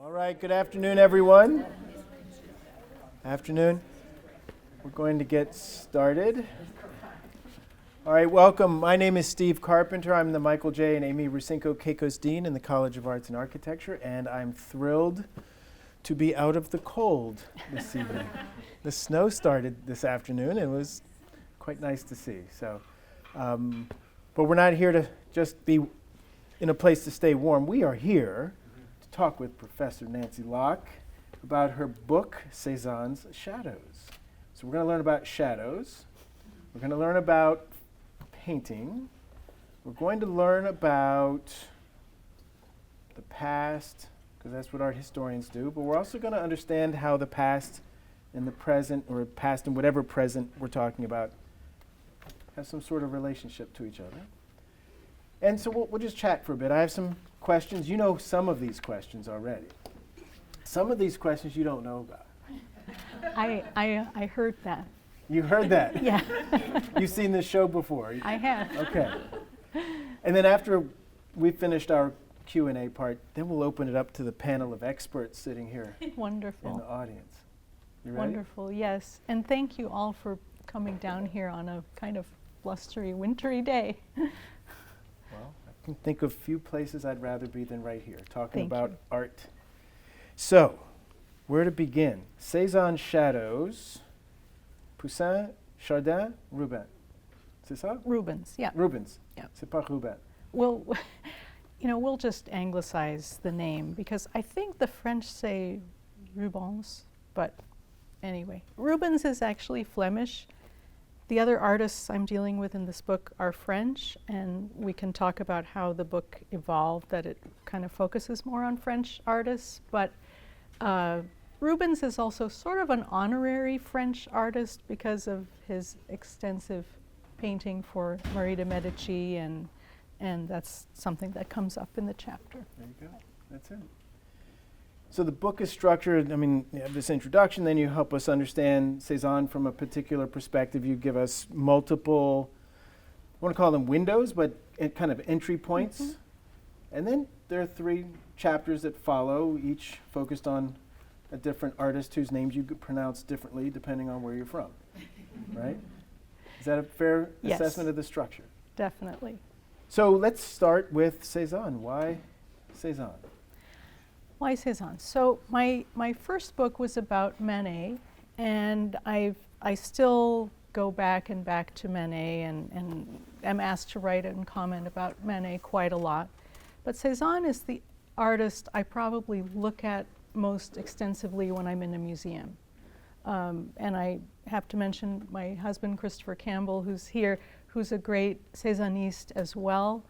All right, good afternoon, everyone. Afternoon. We're going to get started. All right, welcome. My name is Steve Carpenter. I'm the Michael J. and Aimee Rusinko Kakos Dean in the College of Arts and Architecture, and I'm thrilled to be out of the cold this evening. The snow started this afternoon, and it was quite nice to see. So, but we're not here to just be in a place to stay warm. We are here to talk with Professor Nancy Locke about her book, Cézanne's Shadows. So we're going to learn about shadows. We're going to learn about painting. We're going to learn about the past, because that's what art historians do, but we're also going to understand how the past and the present, or past and whatever present we're talking about, have some sort of relationship to each other. And so we'll just chat for a bit. I have some questions. You know some of these questions already. Some of these questions you don't know about. I heard that. You heard that? Yeah. You've seen this show before? I have. Okay. And then after we've finished our Q&A part, then we'll open it up to the panel of experts sitting here Wonderful. in the audience. You ready? Wonderful, yes. And thank you all for coming down here on a kind of blustery, wintry day. Well, I can think of few places I'd rather be than right here, talking Thank about you. art. So, where to begin? Cézanne Shadows, Poussin, Chardin, Rubens. C'est ça? Rubens, yeah. Rubens. Yeah. C'est pas Rubens. Well, we'll just anglicize the name because I think the French say Rubens, but anyway. Rubens is actually Flemish. The other artists I'm dealing with in this book are French, and we can talk about how the book evolved, that it kind of focuses more on French artists. But Rubens is also sort of an honorary French artist because of his extensive painting for Marie de Medici, and that's something that comes up in the chapter. There you go. That's it. So the book is structured, you have this introduction, then you help us understand Cézanne from a particular perspective. You give us multiple, I want to call them windows, but kind of entry points. Mm-hmm. And then there are 3 chapters that follow, each focused on a different artist whose names you could pronounce differently depending on where you're from, right? Is that a fair Yes. assessment of the structure? Definitely. So let's start with Cézanne. Why Cézanne? Why Cézanne? So my first book was about Manet, and I still go back to Manet and am asked to write and comment about Manet quite a lot. But Cézanne is the artist I probably look at most extensively when I'm in a museum. And I have to mention my husband, Christopher Campbell, who's here, who's a great Cézanniste as well,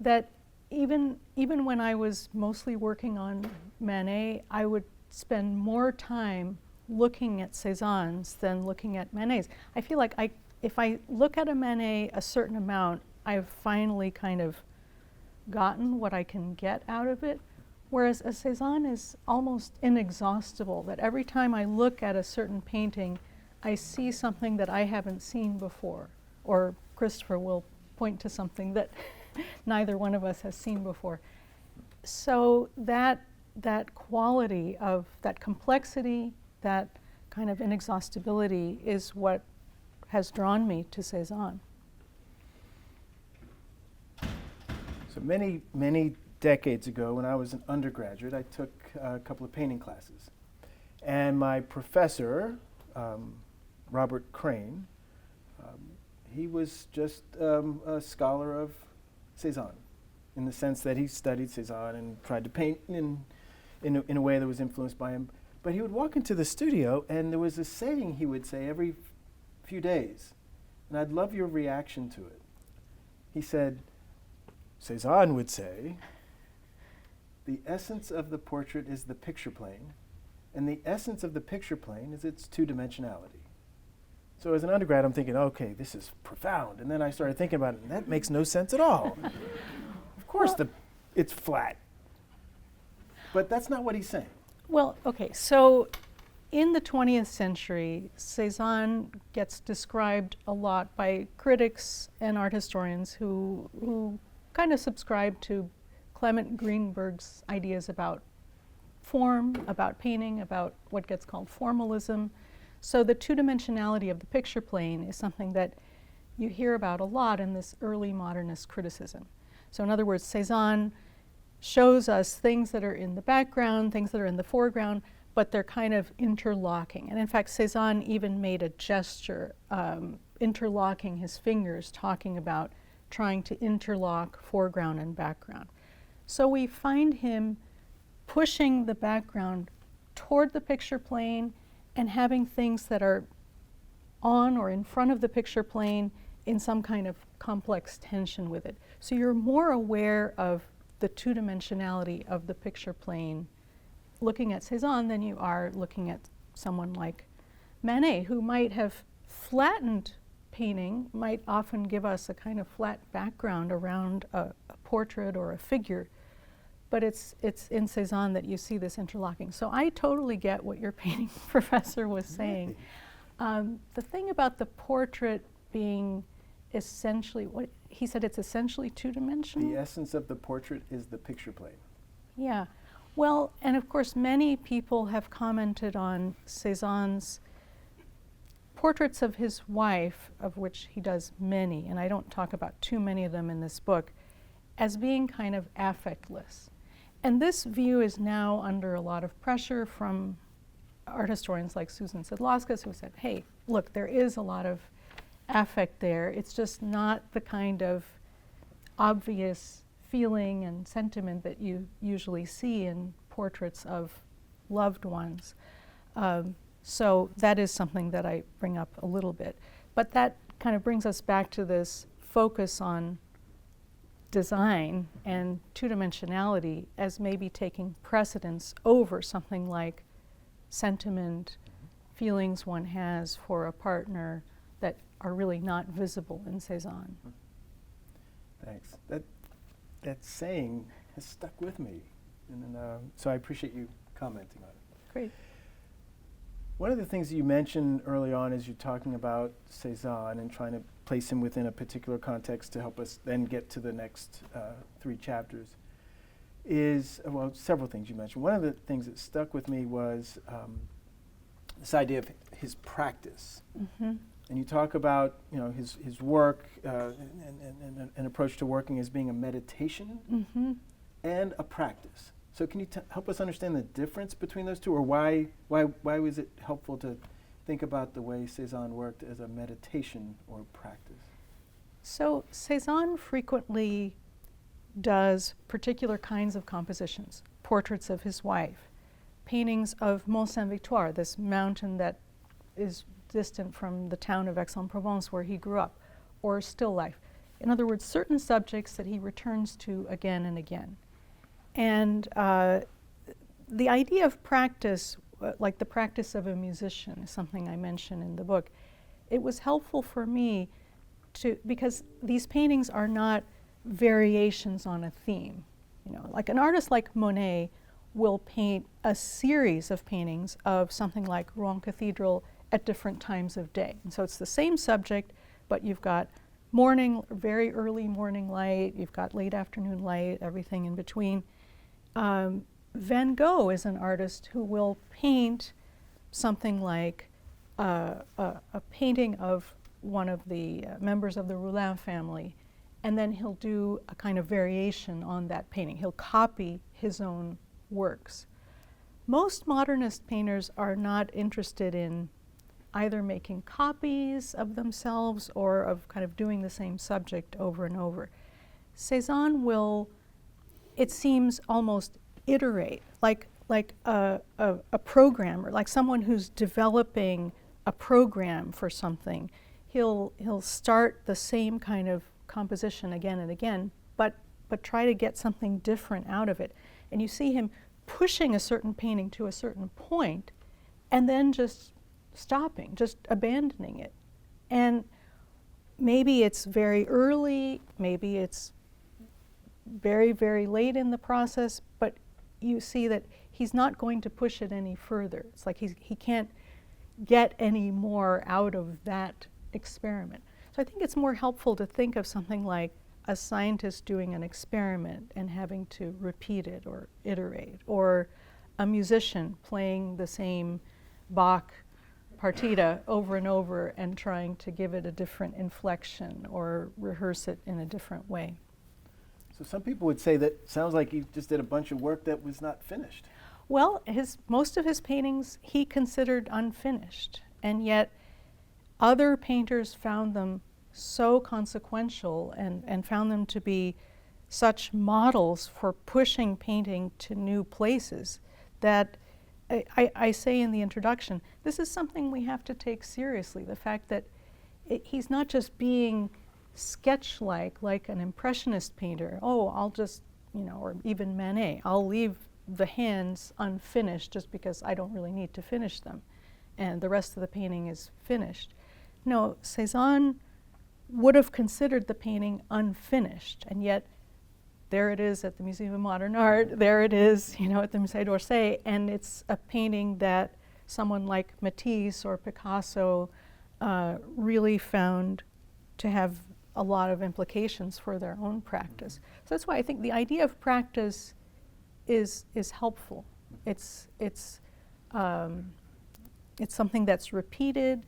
that even when I was mostly working on Manet, I would spend more time looking at Cézanne's than looking at Manet's. I feel like if I look at a Manet a certain amount, I've finally kind of gotten what I can get out of it, whereas a Cézanne is almost inexhaustible, that every time I look at a certain painting, I see something that I haven't seen before, or Christopher will point to something that neither one of us has seen before. So that quality of that complexity, that kind of inexhaustibility is what has drawn me to Cézanne. So many decades ago, when I was an undergraduate, I took a couple of painting classes. And my professor, Robert Crane, he was just a scholar of Cézanne, in the sense that he studied Cézanne and tried to paint in a way that was influenced by him. But he would walk into the studio, and there was a saying he would say every few days, and I'd love your reaction to it. He said, Cézanne would say, the essence of the portrait is the picture plane, and the essence of the picture plane is its two-dimensionality. So as an undergrad, I'm thinking, okay, this is profound. And then I started thinking about it, and that makes no sense at all. Of course, it's flat. But that's not what he's saying. Well, okay, so in the 20th century, Cézanne gets described a lot by critics and art historians who kind of subscribe to Clement Greenberg's ideas about form, about painting, about what gets called formalism. So the two-dimensionality of the picture plane is something that you hear about a lot in this early modernist criticism. So in other words, Cézanne shows us things that are in the background, things that are in the foreground, but they're kind of interlocking. And in fact, Cézanne even made a gesture, interlocking his fingers, talking about trying to interlock foreground and background. So we find him pushing the background toward the picture plane and having things that are on or in front of the picture plane in some kind of complex tension with it. So you're more aware of the two-dimensionality of the picture plane looking at Cézanne than you are looking at someone like Manet, who might have flattened painting, might often give us a kind of flat background around a portrait or a figure, but it's in Cézanne that you see this interlocking. So I totally get what your painting professor was saying. The thing about the portrait being essentially, what he said, it's essentially two-dimensional? The essence of the portrait is the picture plane. Yeah. Well, and of course many people have commented on Cézanne's portraits of his wife, of which he does many, and I don't talk about too many of them in this book, as being kind of affectless. And this view is now under a lot of pressure from art historians like Susan Sedlauskas, who said, hey, look, there is a lot of affect there. It's just not the kind of obvious feeling and sentiment that you usually see in portraits of loved ones. So that is something that I bring up a little bit. But that kind of brings us back to this focus on design and two-dimensionality as maybe taking precedence over something like sentiment, feelings one has for a partner that are really not visible in Cézanne. Thanks. That saying has stuck with me, and so I appreciate you commenting on it. Great. One of the things that you mentioned early on as you're talking about Cézanne and trying to place him within a particular context to help us then get to the next 3 chapters is, well, several things you mentioned. One of the things that stuck with me was this idea of his practice. Mm-hmm. And you talk about, his work and an approach to working as being a meditation Mm-hmm. and a practice. So can you help us understand the difference between those two, or why was it helpful to think about the way Cézanne worked as a meditation or practice? So Cézanne frequently does particular kinds of compositions, portraits of his wife, paintings of Mont Saint-Victoire, this mountain that is distant from the town of Aix-en-Provence where he grew up, or still life. In other words, certain subjects that he returns to again and again. And the idea of practice, like the practice of a musician, is something I mention in the book. It was helpful for me because these paintings are not variations on a theme. Like an artist like Monet will paint a series of paintings of something like Rouen Cathedral at different times of day. And so it's the same subject, but you've got morning, very early morning light, you've got late afternoon light, everything in between. Van Gogh is an artist who will paint something like a painting of one of the members of the Roulin family, and then he'll do a kind of variation on that painting. He'll copy his own works. Most modernist painters are not interested in either making copies of themselves or of kind of doing the same subject over and over. Cézanne will, it seems, almost iterate, like a programmer, like someone who's developing a program for something. He'll start the same kind of composition again and again, but try to get something different out of it. And you see him pushing a certain painting to a certain point and then just stopping, just abandoning it. And maybe it's very early, maybe it's very, very late in the process, but you see that he's not going to push it any further. It's like he can't get any more out of that experiment. So I think it's more helpful to think of something like a scientist doing an experiment and having to repeat it or iterate, or a musician playing the same Bach partita over and over and trying to give it a different inflection or rehearse it in a different way. So some people would say that sounds like he just did a bunch of work that was not finished. Well, most of his paintings he considered unfinished, and yet other painters found them so consequential and found them to be such models for pushing painting to new places that I say in the introduction, this is something we have to take seriously, the fact that he's not just being sketch-like, like an impressionist painter. Oh, I'll just, or even Manet, I'll leave the hands unfinished just because I don't really need to finish them, and the rest of the painting is finished. No, Cézanne would have considered the painting unfinished, and yet there it is at the Museum of Modern Art, there it is, at the Musée d'Orsay, and it's a painting that someone like Matisse or Picasso really found to have a lot of implications for their own practice. So that's why I think the idea of practice is helpful. It's something that's repeated.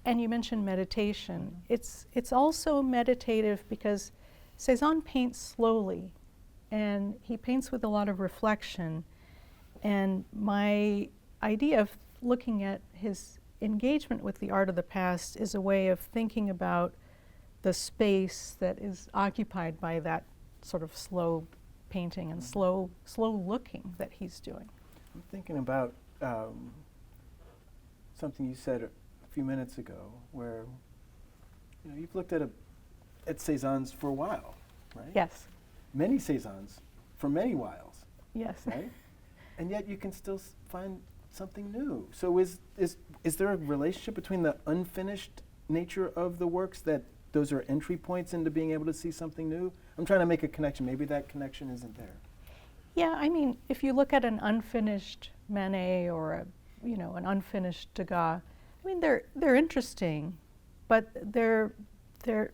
And you mentioned meditation. It's also meditative because Cézanne paints slowly, and he paints with a lot of reflection. And my idea of looking at his engagement with the art of the past is a way of thinking about the space that is occupied by that sort of slow painting and slow looking that he's doing. I'm thinking about something you said a few minutes ago, where you've looked at Cézanne's for a while, right? Yes. Many Cézanne's for many whiles. Yes. Right? And yet you can still find something new. So is there a relationship between the unfinished nature of the works, that those are entry points into being able to see something new? I'm trying to make a connection. Maybe that connection isn't there. Yeah, I mean, if you look at an unfinished Manet or an unfinished Degas, I mean, they're interesting, but they're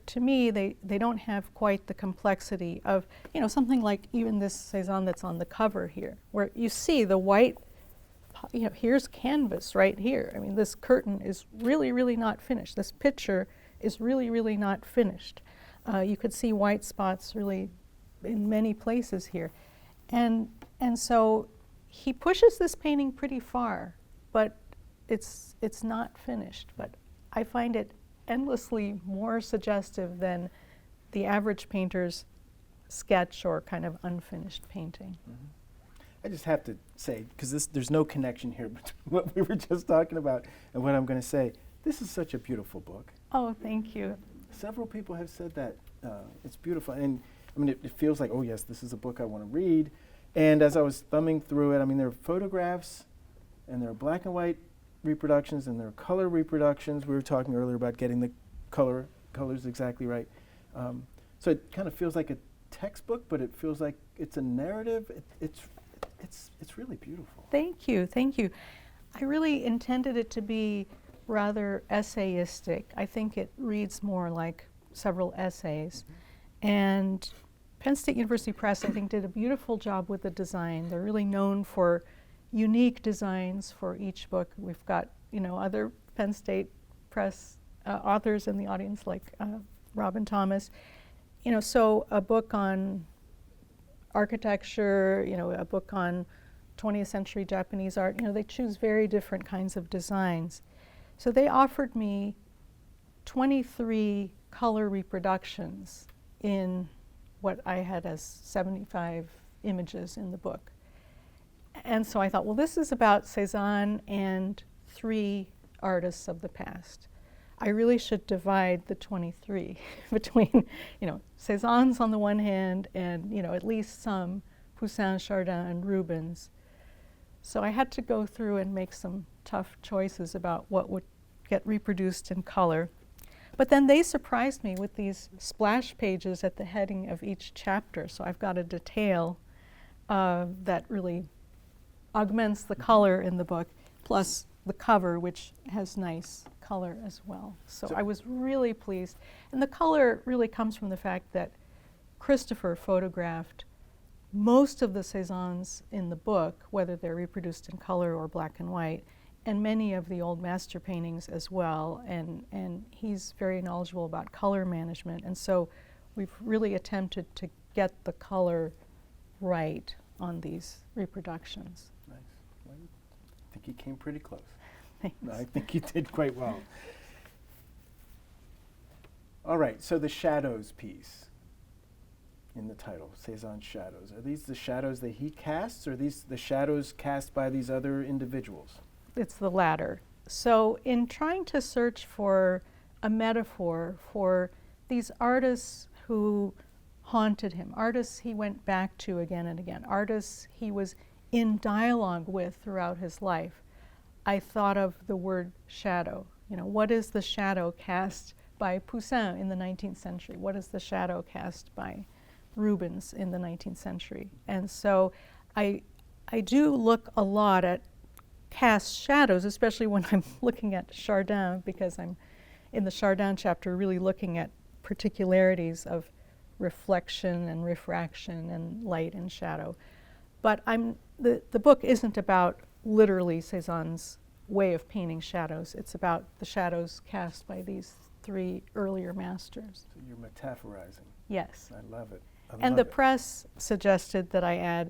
to me they don't have quite the complexity of something like even this Cézanne that's on the cover here, where you see the white. Here's canvas right here. I mean, this curtain is really, really not finished. This picture is really, really not finished. You could see white spots really in many places here. And so he pushes this painting pretty far, but it's not finished. But I find it endlessly more suggestive than the average painter's sketch or kind of unfinished painting. Mm-hmm. I just have to say, because there's no connection here between what we were just talking about and what I'm going to say. This is such a beautiful book. Oh, thank you. Several people have said that it's beautiful, and I mean, it feels like, oh yes, this is a book I want to read. And as I was thumbing through it, I mean, there are photographs, and there are black and white reproductions, and there are color reproductions. We were talking earlier about getting the colors exactly right. So it kind of feels like a textbook, but it feels like it's a narrative. It's really beautiful. Thank you, thank you. I really intended it to be rather essayistic. I think it reads more like several essays. Mm-hmm. And Penn State University Press, I think, did a beautiful job with the design. They're really known for unique designs for each book. We've got, other Penn State Press authors in the audience, like Robin Thomas. So a book on architecture, a book on 20th century Japanese art, they choose very different kinds of designs. So they offered me 23 color reproductions in what I had as 75 images in the book. And so I thought, well, this is about Cézanne and 3 artists of the past. I really should divide the 23 between, Cézanne's on the one hand and, at least some Poussin, Chardin, and Rubens. So I had to go through and make some tough choices about what would get reproduced in color. But then they surprised me with these splash pages at the heading of each chapter. So I've got a detail that really augments the color in the book, plus the cover, which has nice color as well. So I was really pleased. And the color really comes from the fact that Christopher photographed most of the Cézannes in the book, whether they're reproduced in color or black and white, and many of the old master paintings as well. And he's very knowledgeable about color management. And so we've really attempted to get the color right on these reproductions. Nice. Well, I think you came pretty close. Thanks. No, I think you did quite well. All right, so the shadows piece in the title, Cézanne's shadows. Are these the shadows that he casts, or are these the shadows cast by these other individuals? It's the latter. So in trying to search for a metaphor for these artists who haunted him, artists he went back to again and again, artists he was in dialogue with throughout his life, I thought of the word shadow. You know, what is the shadow cast by Poussin in the 19th century? What is the shadow cast by Rubens in the 19th century? And so I do look a lot at cast shadows, especially when I'm looking at Chardin, because I'm in the Chardin chapter really looking at particularities of reflection and refraction and light and shadow. But the book isn't about literally Cézanne's way of painting shadows. It's about the shadows cast by these three earlier masters. So you're metaphorizing. Yes. I love it. And the press suggested that I add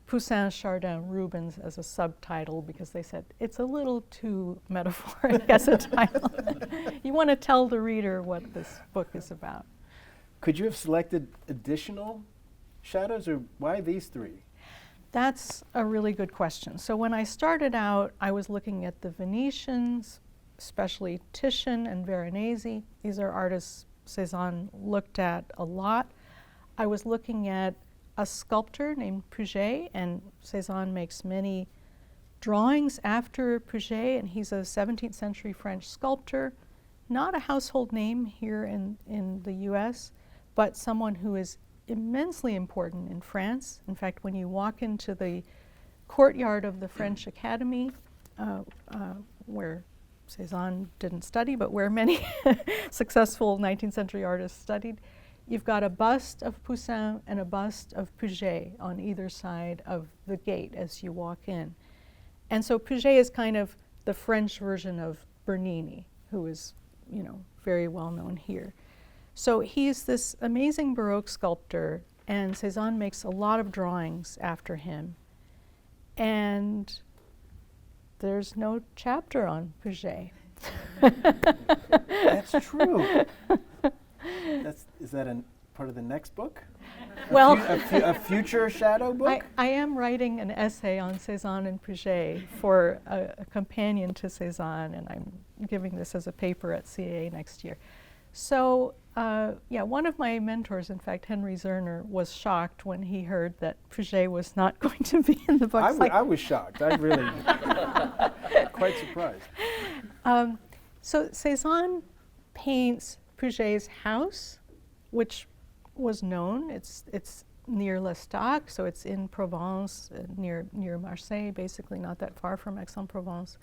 Poussin, Chardin, Rubens as a subtitle because they said it's a little too metaphoric as a title. You want to tell the reader what this book is about. Could you have selected additional shadows, or why these three? That's a really good question. So when I started out, I was looking at the Venetians, especially Titian and Veronese. These are artists Cézanne looked at a lot. I was looking at a sculptor named Puget, and Cézanne makes many drawings after Puget, and he's a 17th century French sculptor, not a household name here in the US, but someone who is immensely important in France. In fact, when you walk into the courtyard of the French Academy, where Cézanne didn't study, but where many successful 19th century artists studied, you've got a bust of Poussin and a bust of Puget on either side of the gate as you walk in. And so Puget is kind of the French version of Bernini, who is, you know, very well known here. So he's this amazing Baroque sculptor, and Cézanne makes a lot of drawings after him. And there's no chapter on Puget. That's true. Is that part of the next book? Well, a future shadow book? I am writing an essay on Cézanne and Puget for a companion to Cézanne, and I'm giving this as a paper at CAA next year. So, yeah, one of my mentors, in fact, Henry Zerner, was shocked when he heard that Puget was not going to be in the book. I was shocked. I really quite surprised. So Cézanne paints Puget's house, which was known. It's near L'Estaque, so it's in Provence, near Marseille, basically not that far from Aix-en-Provence.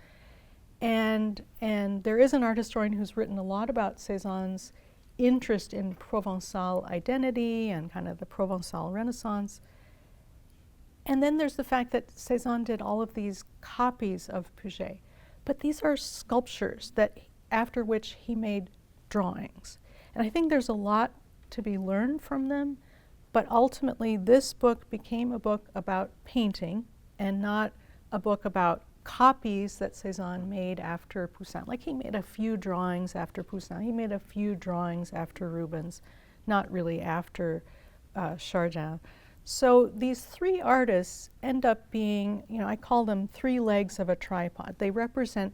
And there is an art historian who's written a lot about Cézanne's interest in Provençal identity and kind of the Provençal Renaissance. And then there's the fact that Cézanne did all of these copies of Puget. But these are sculptures that after which he made drawings. And I think there's a lot to be learned from them, but ultimately this book became a book about painting and not a book about copies that Cézanne made after Poussin. Like, he made a few drawings after Poussin, he made a few drawings after Rubens, not really after Chardin. So these three artists end up being, you know, I call them three legs of a tripod. They represent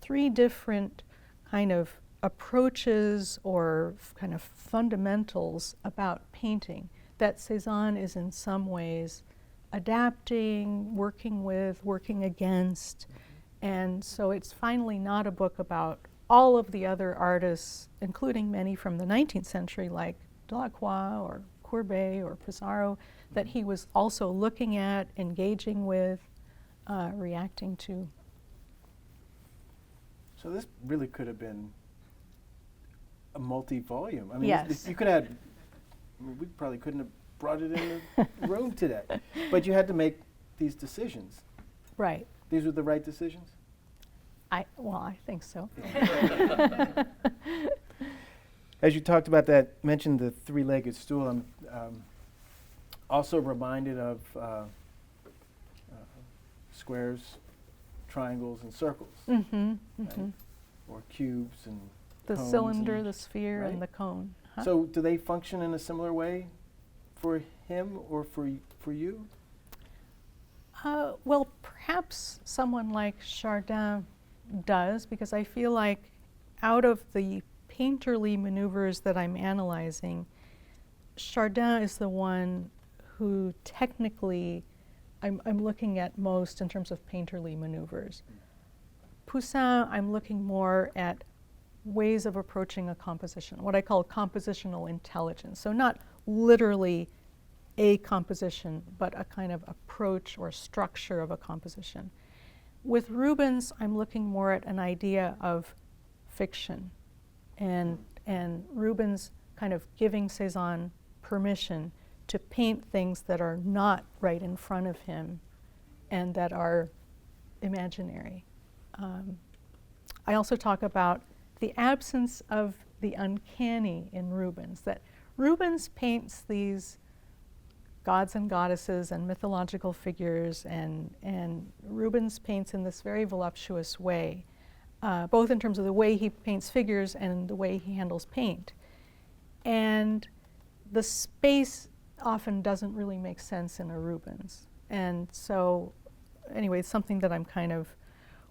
three different kind of approaches or kind of fundamentals about painting that Cézanne is in some ways adapting, working with, working against. And so it's finally not a book about all of the other artists, including many from the 19th century like Delacroix or Courbet or Pissarro, that he was also looking at, engaging with, reacting to. So this really could have been a multi-volume. I mean, Yes. you could have, we probably couldn't have brought it in the room today. But you had to make these decisions. Right. These were the right decisions? I think so. As you talked about that, mentioned the three-legged stool, I'm also reminded of squares, triangles, and circles. Mm-hmm. Right? Or cubes and the cones cylinder, and the sphere, right? and the cone. Huh? So do they function in a similar way for him or for you? Well, perhaps someone like Chardin does, because I feel like out of the painterly maneuvers that I'm analyzing, Chardin is the one who technically I'm looking at most in terms of painterly maneuvers. Poussin, I'm looking more at ways of approaching a composition, what I call compositional intelligence. So not literally a composition, but a kind of approach or structure of a composition. With Rubens, I'm looking more at an idea of fiction, and Rubens kind of giving Cézanne permission to paint things that are not right in front of him and that are imaginary. I also talk about the absence of the uncanny in Rubens, that Rubens paints these gods and goddesses and mythological figures, and Rubens paints in this very voluptuous way, both in terms of the way he paints figures and the way he handles paint. And the space often doesn't really make sense in a Rubens. And so, anyway, it's something that I'm kind of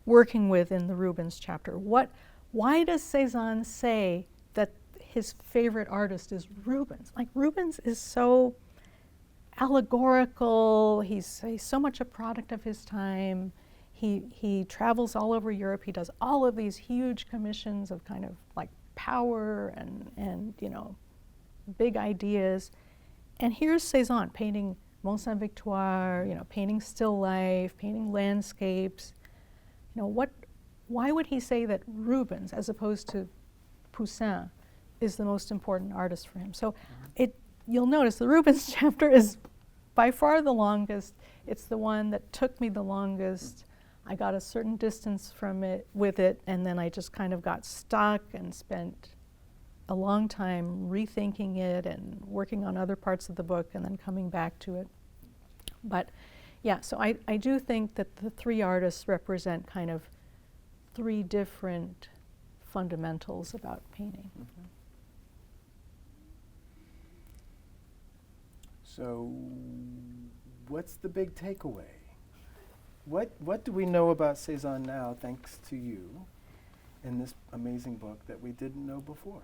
working with in the Rubens chapter. Why does Cézanne say that his favorite artist is Rubens? Like, Rubens is so allegorical, he's so much a product of his time. He travels all over Europe, he does all of these huge commissions of kind of like power and you know, big ideas. And here's Cézanne painting Mont Saint-Victoire, you know, painting still life, painting landscapes. You know, why would he say that Rubens, as opposed to Poussin, is the most important artist for him? So you'll notice the Rubens chapter is by far the longest. It's the one that took me the longest. I got a certain distance from it with it, and then I just kind of got stuck and spent a long time rethinking it and working on other parts of the book and then coming back to it. But yeah, so I do think that the three artists represent kind of three different fundamentals about painting. Mm-hmm. So what's the big takeaway? What do we know about Cézanne now, thanks to you, in this amazing book that we didn't know before?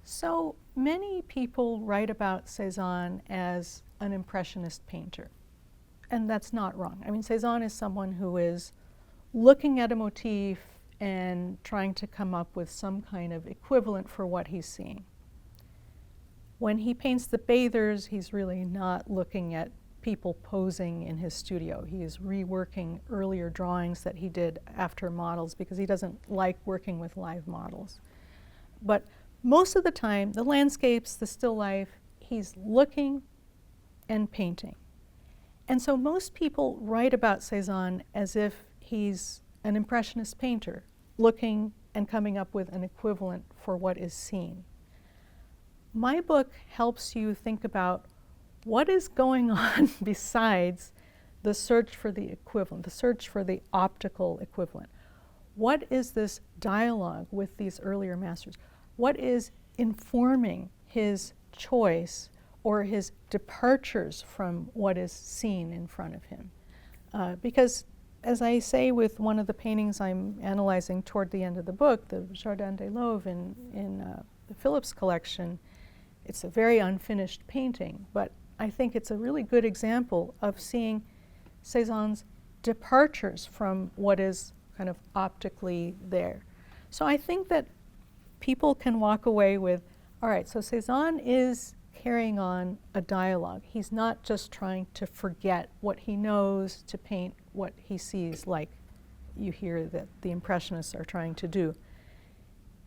So many people write about Cézanne as an impressionist painter, and that's not wrong. I mean, Cézanne is someone who is looking at a motif and trying to come up with some kind of equivalent for what he's seeing. When he paints the bathers, he's really not looking at people posing in his studio. He is reworking earlier drawings that he did after models because he doesn't like working with live models. But most of the time, the landscapes, the still life, he's looking and painting. And so most people write about Cézanne as if he's an impressionist painter, looking and coming up with an equivalent for what is seen. My book helps you think about what is going on besides the search for the equivalent, the search for the optical equivalent. What is this dialogue with these earlier masters? What is informing his choice or his departures from what is seen in front of him? Because, as I say with one of the paintings I'm analyzing toward the end of the book, the Jardin des Louvres in the Phillips collection, it's a very unfinished painting, but I think it's a really good example of seeing Cézanne's departures from what is kind of optically there. So I think that people can walk away with, all right, so Cézanne is carrying on a dialogue. He's not just trying to forget what he knows to paint what he sees, like you hear that the Impressionists are trying to do.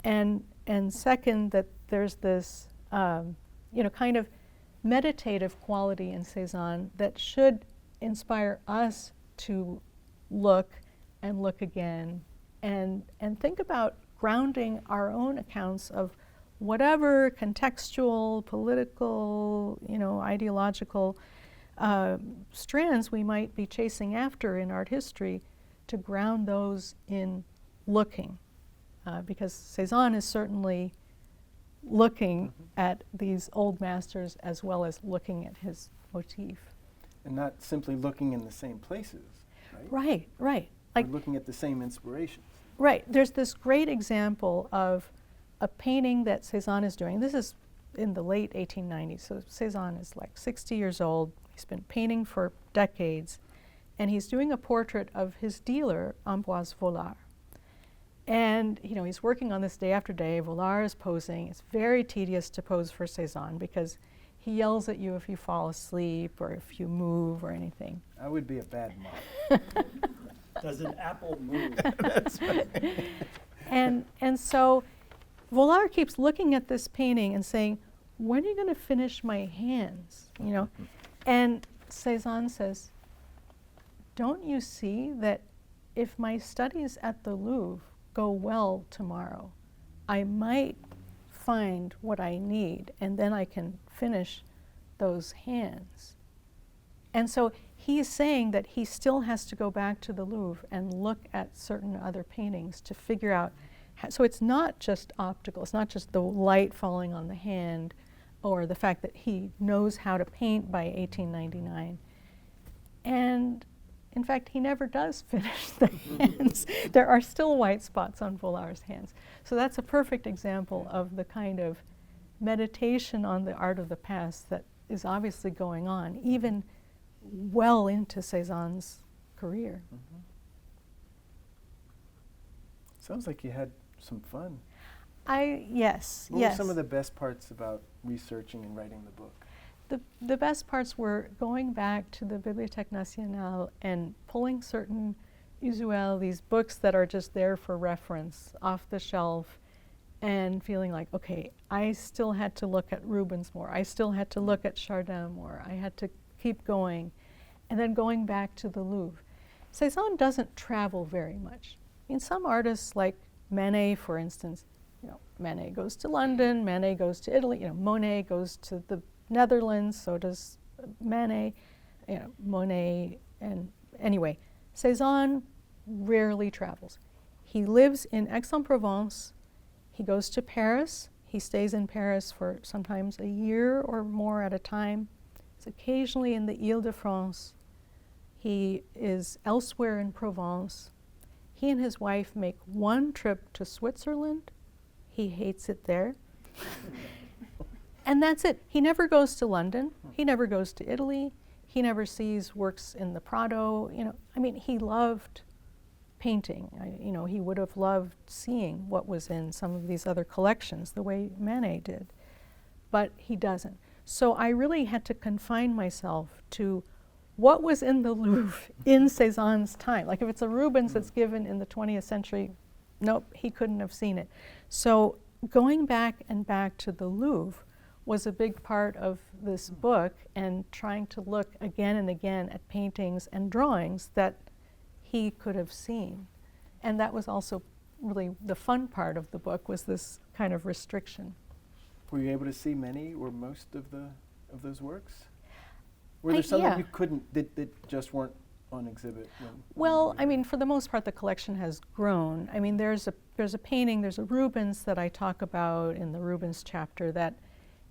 And second, that there's this, kind of meditative quality in Cézanne that should inspire us to look and look again and think about grounding our own accounts of whatever contextual, political, ideological strands we might be chasing after in art history, to ground those in looking. Because Cézanne is certainly looking at these old masters as well as looking at his motif. And not simply looking in the same places, right? Right, right. Like looking at the same inspirations. Right. There's this great example of a painting that Cézanne is doing. This is in the late 1890s, so Cézanne is like 60 years old. He's been painting for decades, and he's doing a portrait of his dealer, Ambroise Vollard. And he's working on this day after day. Vollard is posing. It's very tedious to pose for Cézanne because he yells at you if you fall asleep or if you move or anything. I would be a bad model. Does an apple move? That's right. And so Vollard keeps looking at this painting and saying, when are you going to finish my hands? And Cézanne says, don't you see that if my studies at the Louvre go well tomorrow, I might find what I need and then I can finish those hands. And so he's saying that he still has to go back to the Louvre and look at certain other paintings to figure out. So it's not just optical, it's not just the light falling on the hand or the fact that he knows how to paint by 1899. And in fact, he never does finish the hands. There are still white spots on Vollard's hands. So that's a perfect example of the kind of meditation on the art of the past that is obviously going on, even well into Cézanne's career. Mm-hmm. Sounds like you had some fun. Yes. What were some of the best parts about researching and writing the book? The best parts were going back to the Bibliothèque Nationale and pulling certain usuels, these books that are just there for reference, off the shelf, and feeling like, okay, I still had to look at Rubens more. I still had to look at Chardin more. I had to keep going. And then going back to the Louvre. Cézanne doesn't travel very much. Some artists like Manet, for instance, Manet goes to London, Manet goes to Italy, Monet goes to the Netherlands, so does Manet, Monet, and anyway, Cézanne rarely travels. He lives in Aix-en-Provence. He goes to Paris. He stays in Paris for sometimes a year or more at a time. He's occasionally in the Ile-de-France. He is elsewhere in Provence. He and his wife make one trip to Switzerland. He hates it there. And that's it. He never goes to London. He never goes to Italy. He never sees works in the Prado. He loved painting. He would have loved seeing what was in some of these other collections the way Manet did. But he doesn't. So I really had to confine myself to what was in the Louvre in Cézanne's time. Like if it's a Rubens that's given in the 20th century, nope, he couldn't have seen it. So going back and back to the Louvre was a big part of this book, and trying to look again and again at paintings and drawings that he could have seen. And that was also really the fun part of the book, was this kind of restriction. Were you able to see many or most of those works? Were there some that you couldn't, that just weren't on exhibit? Well, for the most part, the collection has grown. There's a painting, there's a Rubens that I talk about in the Rubens chapter that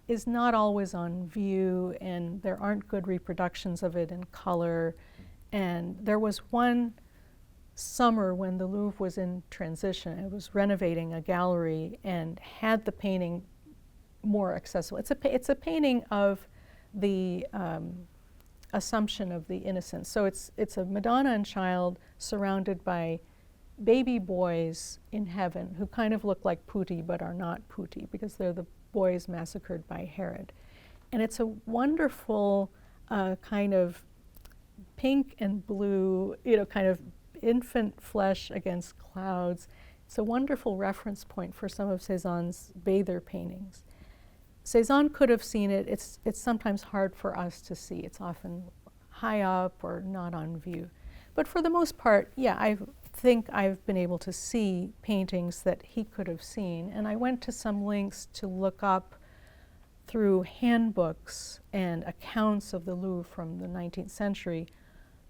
is not always on view, and there aren't good reproductions of it in color. And there was one summer when the Louvre was in transition. It was renovating a gallery and had the painting more accessible. It's a painting of the Assumption of the Innocents. So it's a Madonna and Child surrounded by baby boys in heaven who kind of look like putti but are not putti because they're the boys massacred by Herod. And it's a wonderful kind of pink and blue, kind of infant flesh against clouds. It's a wonderful reference point for some of Cézanne's bather paintings. Cézanne could have seen it. It's sometimes hard for us to see. It's often high up or not on view. But for the most part, yeah, I think I've been able to see paintings that he could have seen. And I went to some links to look up through handbooks and accounts of the Louvre from the 19th century,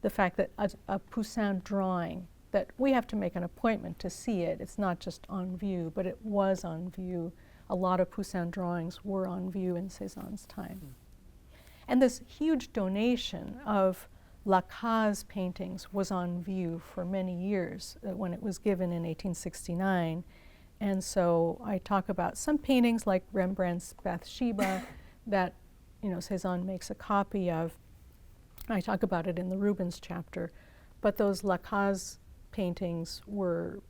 the fact that a Poussin drawing, that we have to make an appointment to see it. It's not just on view, but it was on view. A lot of Poussin drawings were on view in Cézanne's time. And this huge donation of Locke's paintings was on view for many years when it was given in 1869. And so I talk about some paintings like Rembrandt's Bathsheba that, Cézanne makes a copy of. I talk about it in the Rubens chapter. But those Locke's paintings were,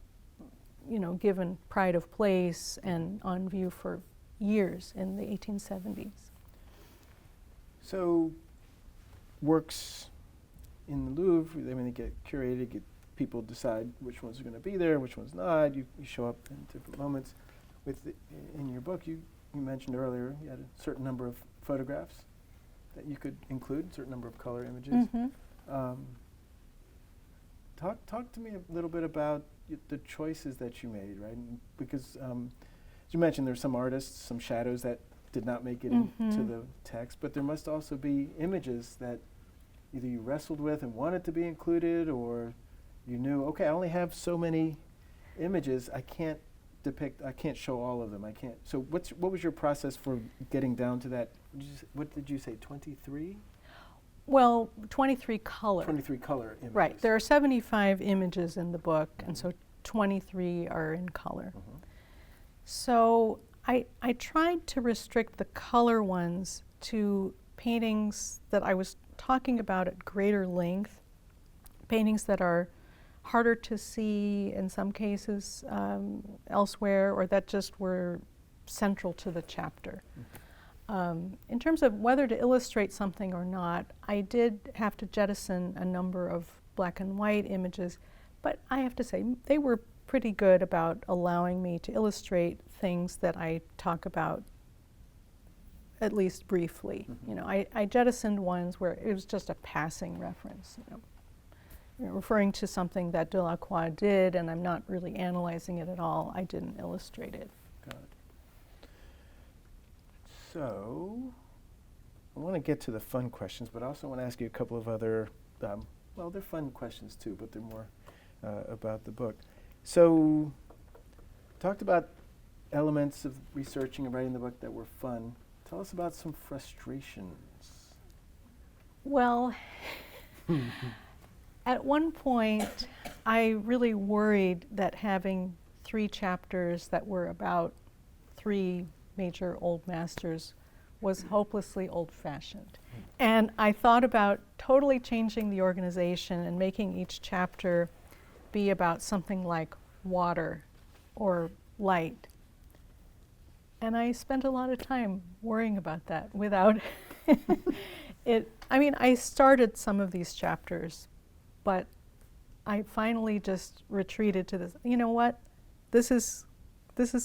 given pride of place and on view for years in the 1870s. So works in the Louvre, they get curated, people decide which ones are going to be there, which ones not. You show up in different moments. In your book, you mentioned earlier you had a certain number of photographs that you could include, a certain number of color images. Mm-hmm. Talk to me a little bit about the choices that you made, right? Because as you mentioned, there's some artists, some shadows that did not make it into the text, but there must also be images that either you wrestled with and wanted to be included, or you knew, okay, I only have so many images, I can't show all of them, I can't. So what was your process for getting down to that, what did you say, 23? Well, 23 color. 23 color images. Right, there are 75 images in the book, and so 23 are in color. So I tried to restrict the color ones to paintings that I was talking about at greater length, paintings that are harder to see in some cases elsewhere, or that just were central to the chapter. In terms of whether to illustrate something or not, I did have to jettison a number of black and white images, but I have to say they were pretty good about allowing me to illustrate things that I talk about at least briefly. I jettisoned ones where it was just a passing reference, referring to something that Delacroix did, and I'm not really analyzing it at all. I didn't illustrate it. Got it. So I want to get to the fun questions, but I also want to ask you a couple of other, they're fun questions too, but they're more about the book. So talked about elements of researching and writing the book that were fun. Tell us about some frustrations. Well, at one point, I really worried that having 3 chapters that were about 3 major old masters was hopelessly old-fashioned. And I thought about totally changing the organization and making each chapter be about something like water or light. And I spent a lot of time worrying about that without it. I mean, I started some of these chapters, but I finally just retreated to this. You know what? This is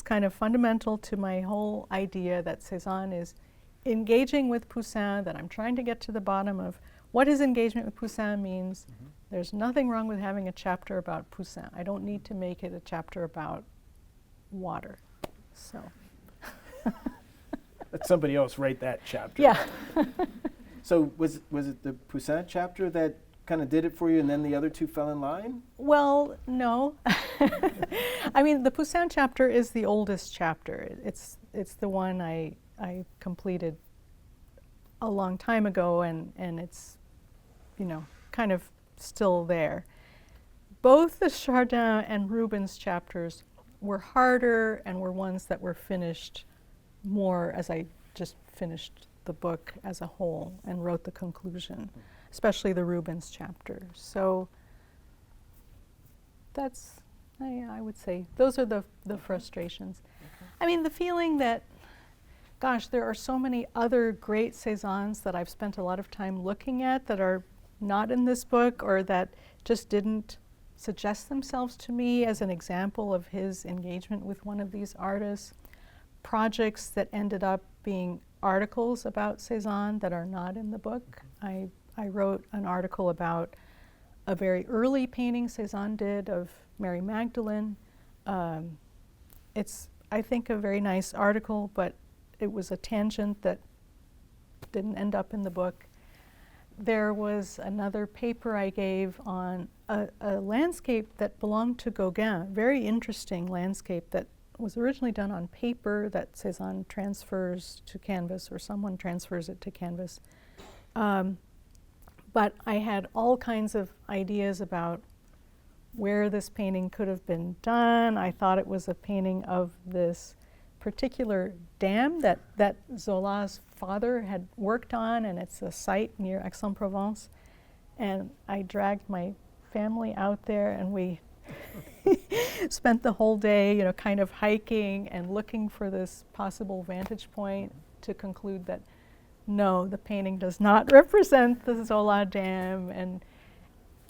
kind of fundamental to my whole idea that Cézanne is engaging with Poussin, that I'm trying to get to the bottom of what his engagement with Poussin means. There's nothing wrong with having a chapter about Poussin. I don't need to make it a chapter about water. So. Let somebody else write that chapter. Yeah. So was it the Poussin chapter that kind of did it for you, and then the other 2 fell in line? Well, no. I mean, the Poussin chapter is the oldest chapter. It's the one I completed a long time ago, and it's, kind of still there. Both the Chardin and Rubens chapters were harder and were ones that were finished more as I just finished the book as a whole and wrote the conclusion, especially the Rubens chapter. So that's, I would say, those are the frustrations. I mean, the feeling that, gosh, there are so many other great Cézannes that I've spent a lot of time looking at that are not in this book, or that just didn't suggest themselves to me as an example of his engagement with one of these artists. Projects that ended up being articles about Cézanne that are not in the book. I wrote an article about a very early painting Cézanne did of Mary Magdalene. It's, I think, a very nice article, but it was a tangent that didn't end up in the book. There was another paper I gave on a landscape that belonged to Gauguin, very interesting landscape that was originally done on paper that Cézanne transfers to canvas, or someone transfers it to canvas. But I had all kinds of ideas about where this painting could have been done. I thought it was a painting of this particular dam that Zola's father had worked on, and it's a site near Aix-en-Provence. And I dragged my family out there, and we spent the whole day, you know, kind of hiking and looking for this possible vantage point to conclude that no, the painting does not represent the Zola Dam.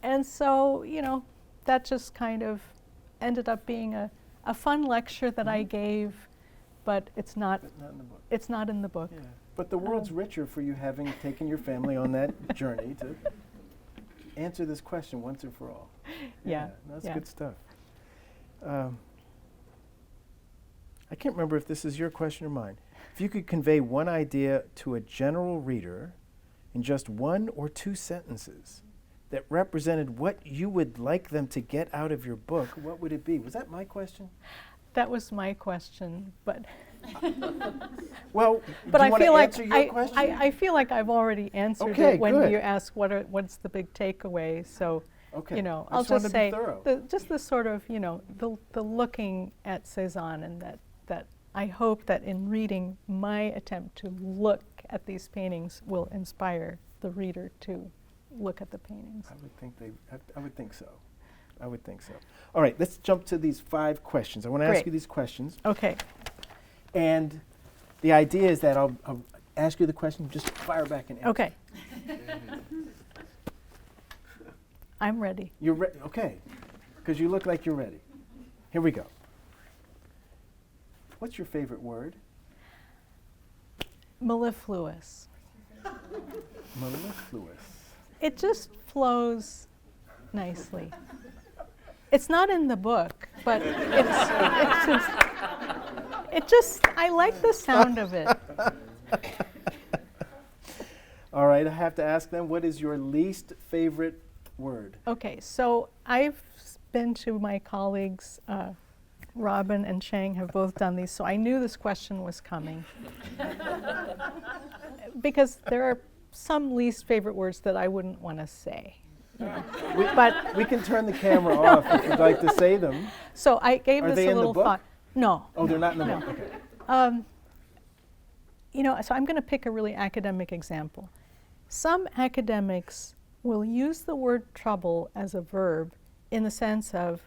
And so, you know, that just kind of ended up being a fun lecture that I gave, but it's not in the book. It's not in the book. Yeah. But the world's richer for you having taken your family on that journey to answer this question once and for all. Yeah. That's yeah. good stuff. I can't remember if this is your question or mine. If you could convey one idea to a general reader in just 1 or 2 sentences that represented what you would like them to get out of your book, what would it be? Was that my question? That was my question, but well, but do you I feel like answer your question? I feel like I've already answered Okay, it when good. you ask what's the big takeaway. So Okay. you know, I I'll just wanted just to be say thorough. just the sort of, you know, the looking at Cézanne, and that I hope that in reading my attempt to look at these paintings will inspire the reader to look at the paintings. I would think I would think so. I would think so. All right, let's jump to these 5 questions. I want to ask Great. you these questions. Okay. And the idea is that I'll ask you the question, just fire back and answer. Okay. I'm ready. You're ready? Okay. Because you look like you're ready. Here we go. What's your favorite word? Mellifluous. Mellifluous. It just flows nicely. It's not in the book, but I like the sound of it. All right, I have to ask then, what is your least favorite word? Okay, so I've been to my colleagues, Robin and Chang have both done these, so I knew this question was coming. Because there are some least favorite words that I wouldn't want to say. But We can turn the camera off if you'd like to say them. so I gave Are this they a in the little book? thought. No. Oh, they're not in the no. book. Okay. You know, so I'm going to pick a really academic example. Some academics will use the word trouble as a verb in the sense of,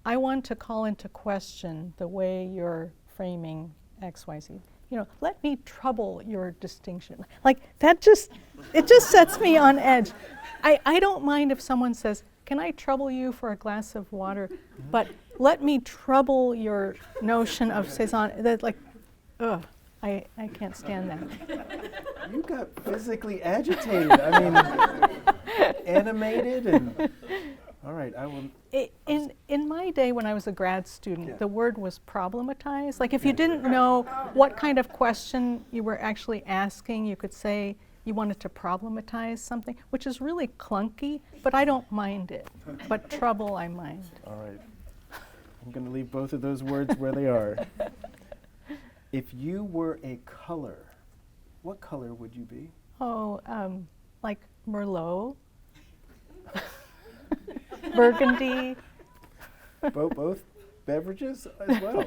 I want to call into question the way you're framing X, Y, Z. You know, let me trouble your distinction. Like, it just sets me on edge. I don't mind if someone says, can I trouble you for a glass of water? But let me trouble your notion of Cézanne. That, like, ugh, I can't stand that. You got physically agitated. I mean, animated and. All right, I will. In my day when I was a grad student, the word was problematized. Like if you didn't know what kind of question you were actually asking, you could say you wanted to problematize something, which is really clunky, but I don't mind it. But trouble, I mind. All right. I'm going to leave both of those words where they are. If you were a color, what color would you be? Oh, like Merlot. Burgundy. Both beverages as well.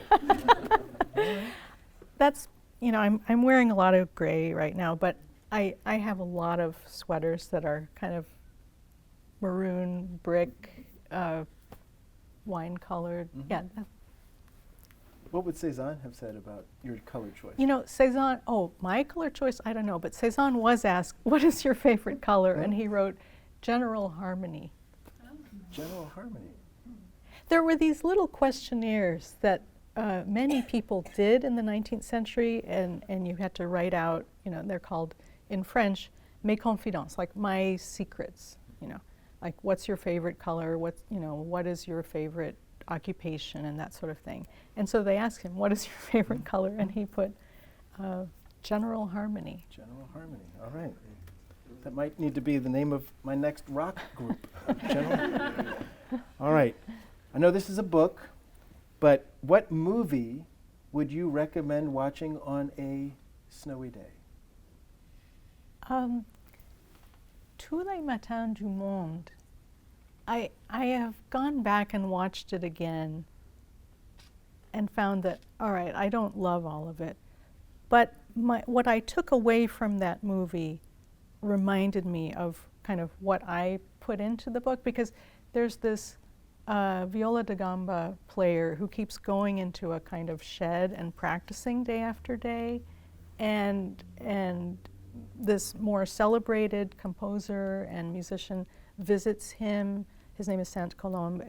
That's, you know, I'm wearing a lot of gray right now, but I have a lot of sweaters that are kind of maroon, brick, wine colored. Mm-hmm. Yeah. What would Cézanne have said about your color choice? You know, Cézanne, my color choice, I don't know, but Cézanne was asked, what is your favorite color? And he wrote, general harmony. General harmony. There were these little questionnaires that many people did in the 19th century, and you had to write out, they're called in French, mes confidences, like my secrets, like what's your favorite color, what is your favorite occupation, and that sort of thing. And so they asked him, what is your favorite color? And he put general harmony. General harmony, all right. That might need to be the name of my next rock group. General. All right, I know this is a book, but what movie would you recommend watching on a snowy day? Tous les matins du monde. I have gone back and watched it again and found that, all right, I don't love all of it, but what I took away from that movie reminded me of kind of what I put into the book, because there's this viola da gamba player who keeps going into a kind of shed and practicing day after day, and this more celebrated composer and musician visits him. His name is Saint-Colombe,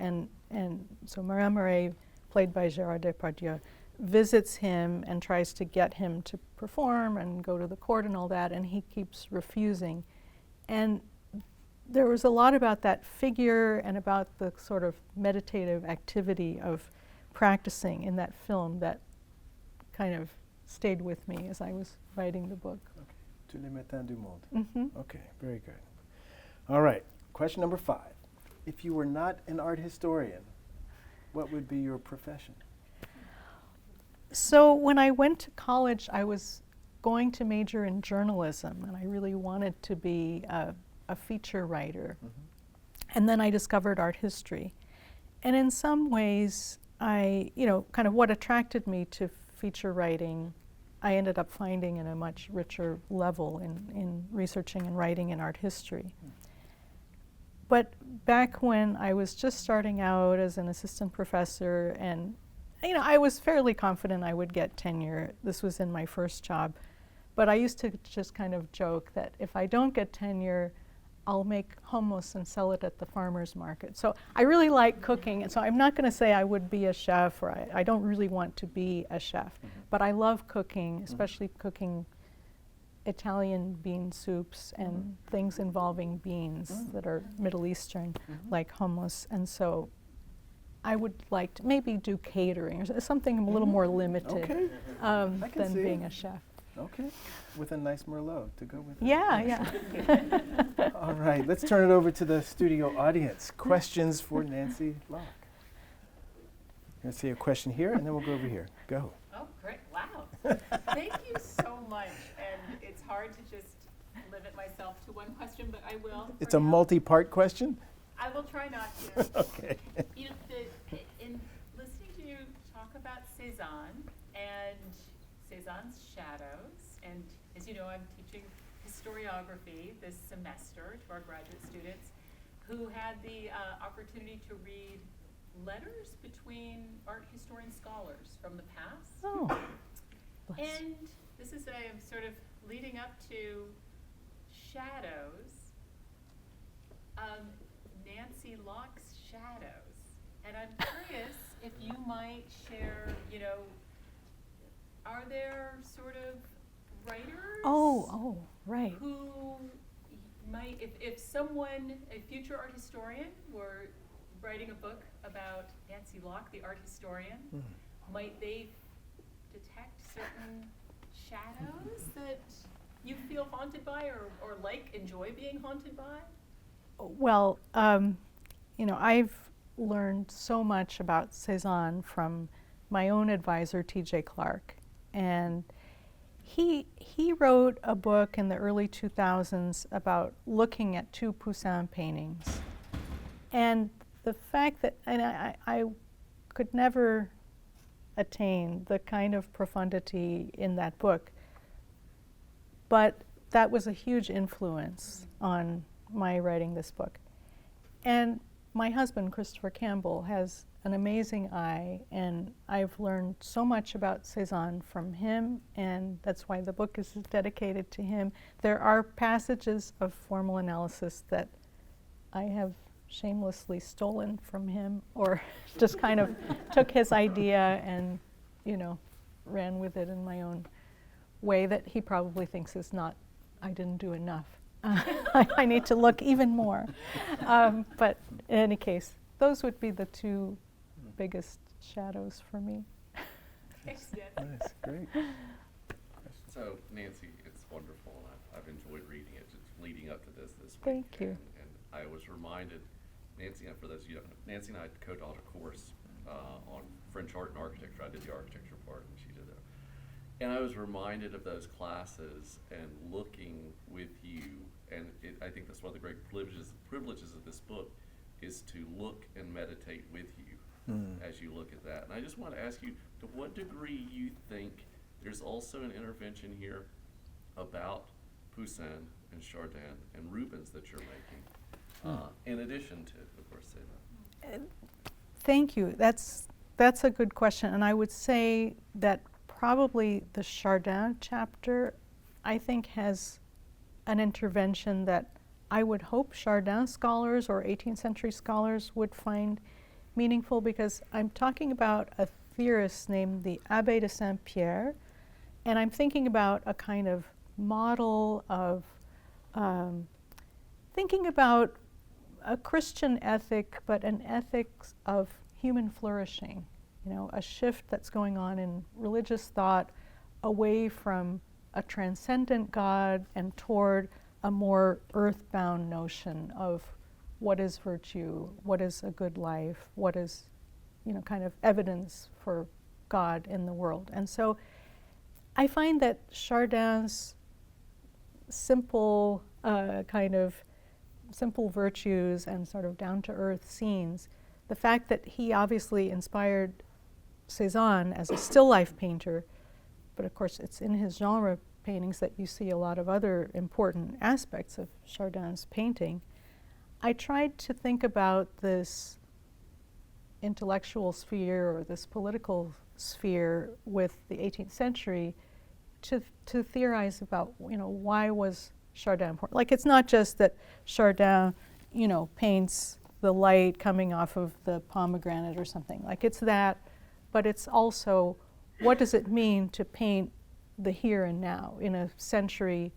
and so Maria Marais, played by Gérard Depardieu, visits him and tries to get him to perform and go to the court and all that, and he keeps refusing. And there was a lot about that figure and about the sort of meditative activity of practicing in that film that kind of stayed with me as I was writing the book. Okay. Tous les matins du monde. Mm-hmm. Okay, very good. All right, question number 5. If you were not an art historian, what would be your profession? So when I went to college, I was going to major in journalism, and I really wanted to be a feature writer. Mm-hmm. And then I discovered art history. And in some ways, kind of what attracted me to feature writing, I ended up finding in a much richer level in researching and writing in art history. Mm. But back when I was just starting out as an assistant professor, and I was fairly confident I would get tenure. This was in my first job. But I used to just kind of joke that if I don't get tenure, I'll make hummus and sell it at the farmer's market. So I really like cooking, and so I'm not going to say I would be a chef, or I don't really want to be a chef. Mm-hmm. But I love cooking, especially cooking Italian bean soups and things involving beans that are Middle Eastern, like hummus. And so I would like to maybe do catering or something a little more limited than being a chef. Okay, with a nice Merlot to go with it. Yeah. All right, let's turn it over to the studio audience. Questions for Nancy Locke. Let's see a question here, and then we'll go over here. Go. Oh, great. Wow. Thank you so much. And it's hard to just limit myself to one question, but I will. It's a multi-part question? I will try not to. Okay. In listening to you talk about Cézanne and Cézanne's shadows, and as you know, I'm teaching historiography this semester to our graduate students who had the opportunity to read letters between art historian scholars from the past. Oh. And this is sort of leading up to shadows, Nancy Locke's shadows. And I'm curious if you might share, are there sort of writers right. who might, if someone, a future art historian, were writing a book about Nancy Locke, the art historian, might they detect certain shadows that you feel haunted by or enjoy being haunted by? Well, I've learned so much about Cézanne from my own advisor, T.J. Clark. And he wrote a book in the early 2000s about looking at 2 Poussin paintings. And the fact that, I could never attain the kind of profundity in that book, but that was a huge influence on my writing this book. And my husband, Christopher Campbell, has an amazing eye, and I've learned so much about Cézanne from him, and that's why the book is dedicated to him. There are passages of formal analysis that I have shamelessly stolen from him, or just kind of took his idea and ran with it in my own way that he probably thinks is not, I didn't do enough. I need to look even more. But in any case, those would be the two biggest shadows for me. Thanks, Nancy. Nice, great. So, Nancy, it's wonderful, and I've enjoyed reading it, just leading up to this week. Thank you. And I was reminded, Nancy, and for those of you who don't know, Nancy and I co-taught a course on French art and architecture. I did the architecture part, and she did that. And I was reminded of those classes and looking with you, and I think that's one of the great privileges of this book, is to look and meditate with you as you look at that. And I just want to ask you, to what degree you think there's also an intervention here about Poussin and Chardin and Rubens that you're making, in addition to, of course, Cézanne? Thank you. That's a good question, and I would say that probably the Chardin chapter, I think, has an intervention that I would hope Chardin scholars or 18th century scholars would find meaningful, because I'm talking about a theorist named the Abbé de Saint-Pierre, and I'm thinking about a kind of model of thinking about a Christian ethic, but an ethics of human flourishing, a shift that's going on in religious thought away from a transcendent God and toward a more earthbound notion of what is virtue, what is a good life, what is, kind of evidence for God in the world. And so I find that Chardin's simple simple virtues and sort of down-to-earth scenes, the fact that he obviously inspired Cézanne as a still life painter, but of course it's in his genre paintings that you see a lot of other important aspects of Chardin's painting. I tried to think about this intellectual sphere or this political sphere with the 18th century to theorize about, why was Chardin important? Like, it's not just that Chardin, paints the light coming off of the pomegranate or something. Like, it's that, but it's also, what does it mean to paint the here and now in a century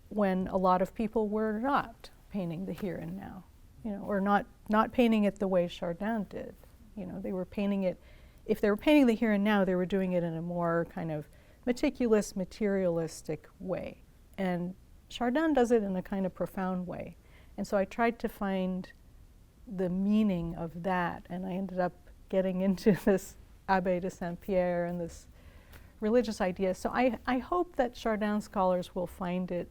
when a lot of people were not painting the here and now, or not painting it the way Chardin did. They were painting it, if they were painting the here and now, they were doing it in a more kind of meticulous, materialistic way. And Chardin does it in a kind of profound way. And so I tried to find the meaning of that, and I ended up getting into this Abbé de Saint-Pierre and this religious idea. So I hope that Chardin scholars will find it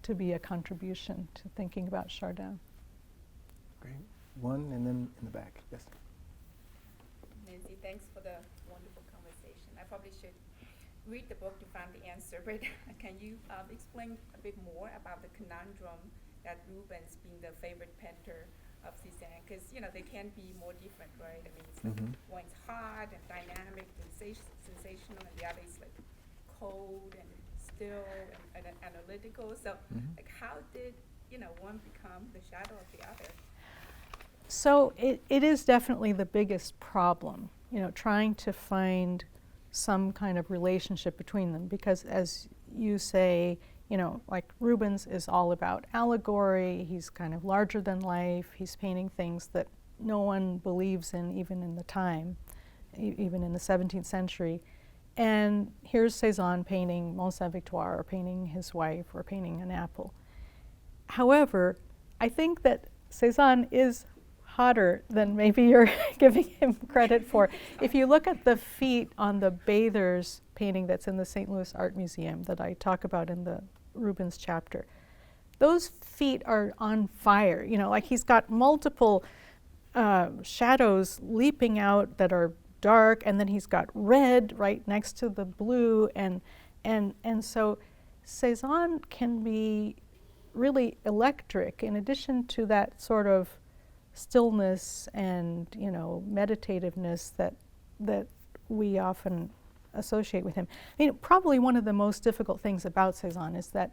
to be a contribution to thinking about Chardin. Great. One, and then in the back. Yes. Nancy, thanks for the wonderful conversation. I probably should read the book to find the answer, but can you explain a bit more about the conundrum that Rubens being the favorite painter of Cézanne? Because, they can be more different, right? I mean, it's like one's hot and dynamic and sensational, and the other is like cold and still and analytical. So, like, how did, one become the shadow of the other? So it is definitely the biggest problem, trying to find some kind of relationship between them, because as you say, like Rubens is all about allegory, he's kind of larger than life, he's painting things that no one believes in, even in the time, even in the 17th century. And here's Cézanne painting Mont Saint-Victoire, or painting his wife, or painting an apple. However, I think that Cézanne is hotter than maybe you're giving him credit for. If you look at the feet on the bather's painting that's in the St. Louis Art Museum that I talk about in the Rubens chapter, those feet are on fire. Like, he's got multiple shadows leaping out that are dark, and then he's got red right next to the blue, and so Cézanne can be really electric in addition to that sort of stillness and meditativeness that we often associate with him. Probably one of the most difficult things about Cézanne is that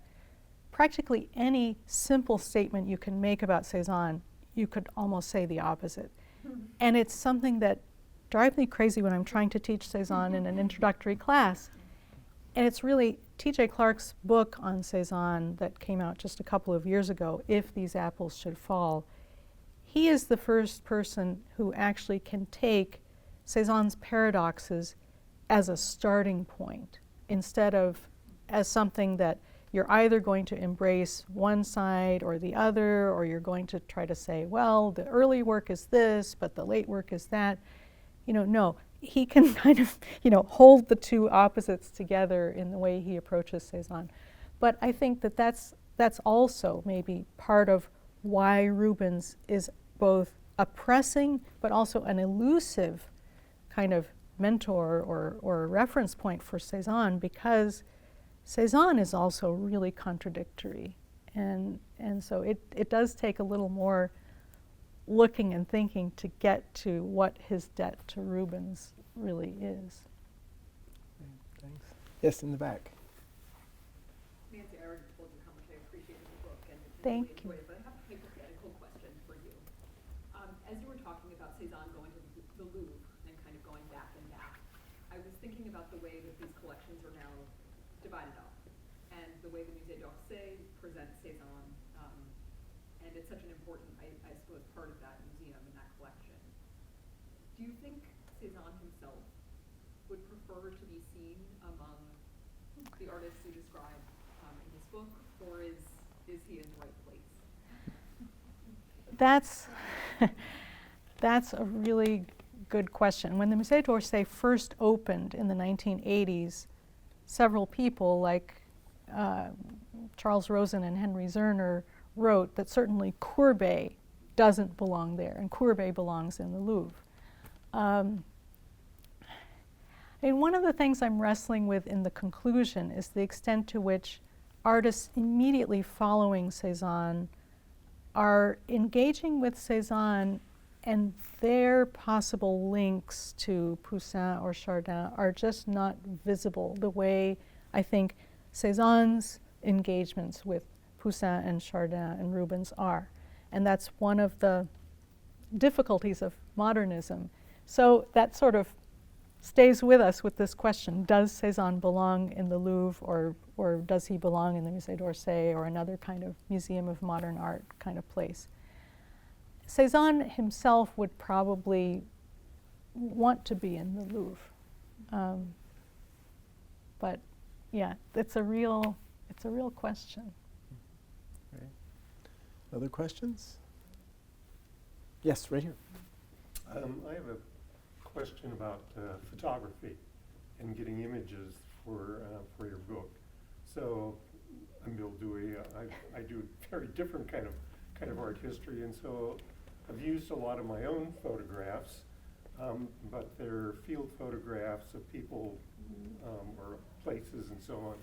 practically any simple statement you can make about Cézanne, you could almost say the opposite. And it's something that drive me crazy when I'm trying to teach Cézanne in an introductory class. And it's really T.J. Clarke's book on Cézanne that came out just a couple of years ago, If These Apples Should Fall. He is the first person who actually can take Cézanne's paradoxes as a starting point instead of as something that you're either going to embrace one side or the other, or you're going to try to say, well, the early work is this, but the late work is that. No, he can kind of, hold the two opposites together in the way he approaches Cézanne. But I think that that's also maybe part of why Rubens is both a pressing but also an elusive kind of mentor or reference point for Cézanne, because Cézanne is also really contradictory. And so it does take a little more looking and thinking to get to what his debt to Rubens really is. Thanks. Yes, in the back. Nancy, I already told you how much I appreciated the book and Thank really you. enjoyed it, but I have a hypothetical question for you. As you were talking about Cézanne going to the Louvre and kind of going back and back, I was thinking about the way that these collections are now divided up and the way the Musée d'Orsay presents Cézanne, and it's such an important, I suppose, part of that museum and that collection. Do you think Cézanne himself would prefer to be seen among the artists you describe in this book, or is he in the right place? That's a really good question. When the Musée d'Orsay first opened in the 1980s, several people like Charles Rosen and Henry Zerner wrote that certainly Courbet doesn't belong there, and Courbet belongs in the Louvre. One of the things I'm wrestling with in the conclusion is the extent to which artists immediately following Cézanne are engaging with Cézanne, and their possible links to Poussin or Chardin are just not visible the way I think Cézanne's engagements with Poussin and Chardin and Rubens are. And that's one of the difficulties of modernism. So that sort of stays with us with this question: does Cézanne belong in the Louvre, or does he belong in the Musée d'Orsay or another kind of museum of modern art kind of place? Cézanne himself would probably want to be in the Louvre. But yeah, it's a real question. Right. Other questions? Yes, right here. I have a question about photography and getting images for your book. So I'm Bill Dewey. I do a very different kind of art history, and so I've used a lot of my own photographs, but they're field photographs of people or places and so on.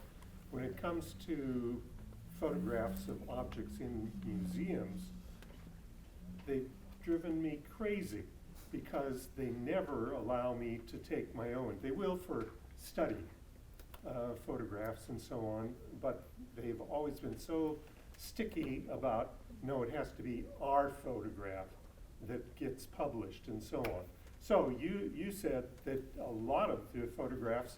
When it comes to photographs of objects in museums, they've driven me crazy because they never allow me to take my own. They will for study photographs and so on, but they've always been so sticky about, no, it has to be our photograph that gets published and so on. So you said that a lot of the photographs,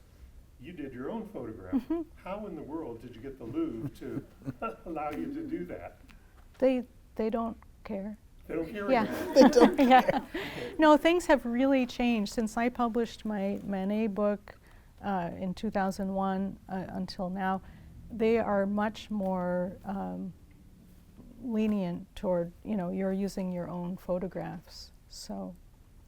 you did your own photograph. Mm-hmm. How in the world did you get the Louvre to allow you to do that? They don't care. They don't care Yeah. anymore. They don't Yeah. No, things have really changed since I published my Manet book in 2001 until now. They are much more lenient toward, you're using your own photographs. So,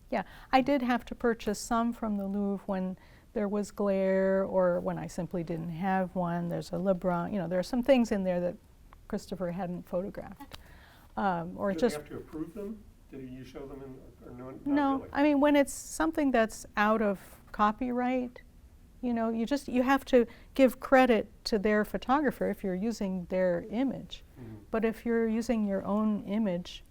yeah, I did have to purchase some from the Louvre when there was glare, or when I simply didn't have one. There's a Lebrun, there are some things in there that Christopher hadn't photographed. Or Do just they have to approve them? Did you show them or no? Not no, really? I mean, when it's something that's out of copyright, you have to give credit to their photographer if you're using their image. Mhm. But if you're using your own image,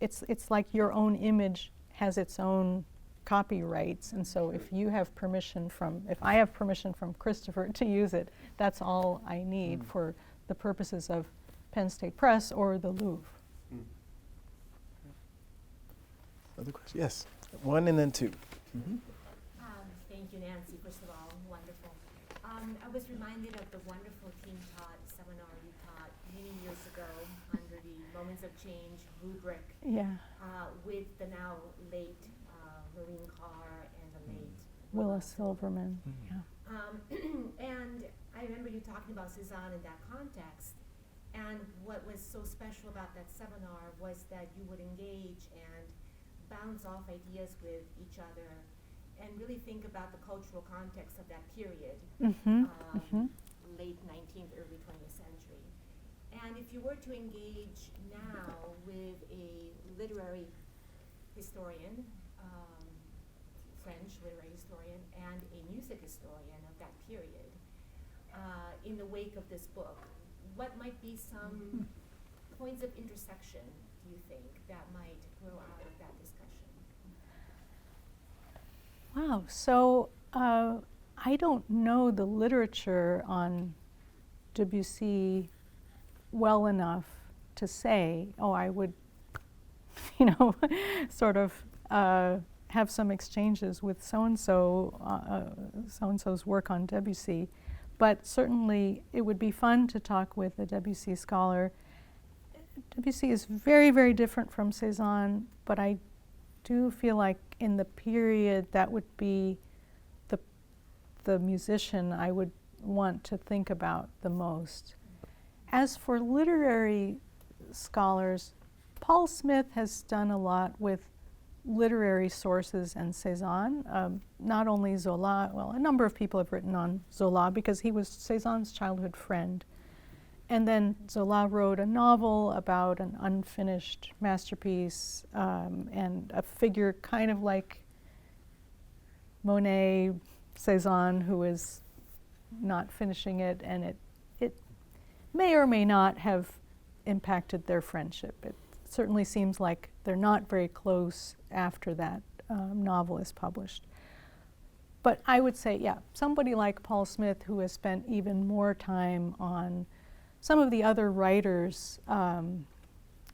it's like your own image has its own copyrights, and so if I have permission from Christopher to use it, that's all I need for the purposes of Penn State Press or the Louvre. Other questions? Yes. One and then two. Thank you, Nancy, first of all, wonderful. I was reminded of the wonderful team taught seminar you taught many years ago under the Moments of Change rubric Yeah. with the now late Maureen Carr and the late Willa Silverman. Yeah. And I remember you talking about Cézanne in that context. And what was so special about that seminar was that you would engage and bounce off ideas with each other and really think about the cultural context of that period, late 19th, early 20th century. And if you were to engage now with a literary historian, French literary historian, and a music historian of that period, in the wake of this book, what might be some points of intersection, do you think, that might grow out of that discussion? Wow. So I don't know the literature on Debussy well enough to say, oh, I would, sort of have some exchanges with so-and-so, so-and-so's work on Debussy. But certainly it would be fun to talk with a Debussy scholar. Debussy is very, very different from Cézanne, but I do feel like in the period that would be the musician I would want to think about the most. As for literary scholars, Paul Smith has done a lot with literary sources and Cézanne. Not only Zola, well, a number of people have written on Zola because he was Cézanne's childhood friend. And then Zola wrote a novel about an unfinished masterpiece and a figure kind of like Monet, Cézanne, who is not finishing it, and it may or may not have impacted their friendship. It certainly seems like they're not very close after that novel is published. But I would say, yeah, somebody like Paul Smith, who has spent even more time on some of the other writers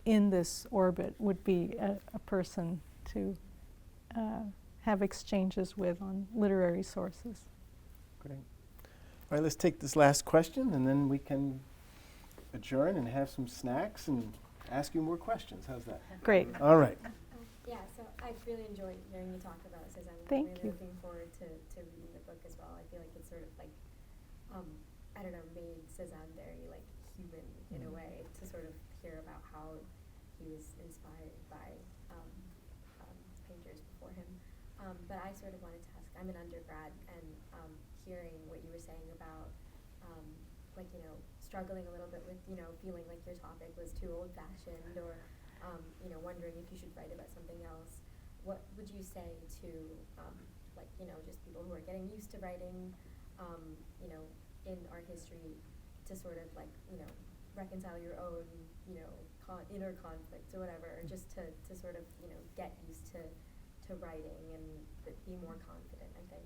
in this orbit, would be a person to have exchanges with on literary sources. Great. All right, let's take this last question, and then we can adjourn and have some snacks and ask you more questions. How's that? Great. All right. Yeah, so I've really enjoyed hearing you talk about Cézanne. Thank I'm you. really looking forward to reading the book as well. I feel like it's sort of like, I don't know, made Cézanne very like human in a way, to sort of hear about how he was inspired by painters before him. But I sort of wanted to ask, I'm an undergrad, and hearing what you were saying about struggling a little bit with, feeling like your topic was too old-fashioned, or wondering if you should write about something else. What would you say to just people who are getting used to writing in art history, to sort of reconcile your own inner conflicts or whatever, or just to sort of get used to writing and be more confident, I think?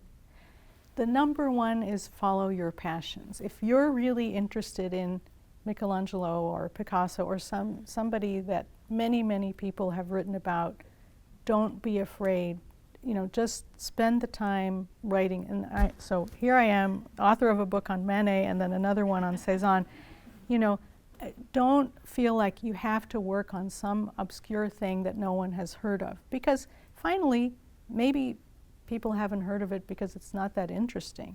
The number one is follow your passions. If you're really interested in Michelangelo or Picasso or somebody that many, many people have written about, don't be afraid. Just spend the time writing. And so here I am, author of a book on Manet and then another one on Cézanne. Don't feel like you have to work on some obscure thing that no one has heard of, because finally, maybe people haven't heard of it because it's not that interesting.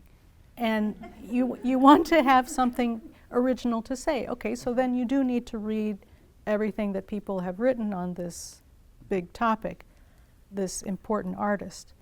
And you want to have something original to say. Okay, so then you do need to read everything that people have written on this big topic, this important artist.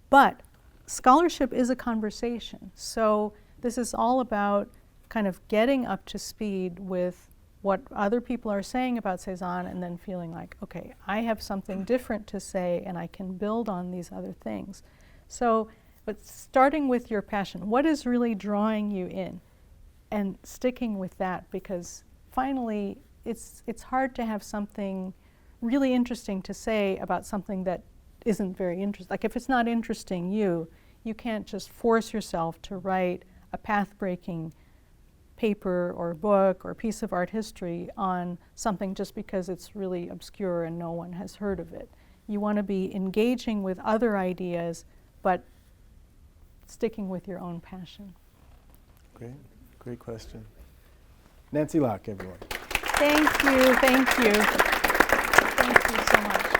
But scholarship is a conversation. So this is all about kind of getting up to speed with what other people are saying about Cézanne, and then feeling like, okay, I have something different to say and I can build on these other things. So, but starting with your passion, what is really drawing you in, and sticking with that, because finally it's hard to have something really interesting to say about something that isn't very interesting. Like if it's not interesting you can't just force yourself to write a path-breaking paper or book or piece of art history on something just because it's really obscure and no one has heard of it. You want to be engaging with other ideas, but sticking with your own passion. Great question. Nancy Locke, everyone. Thank you, thank you. Thank you so much.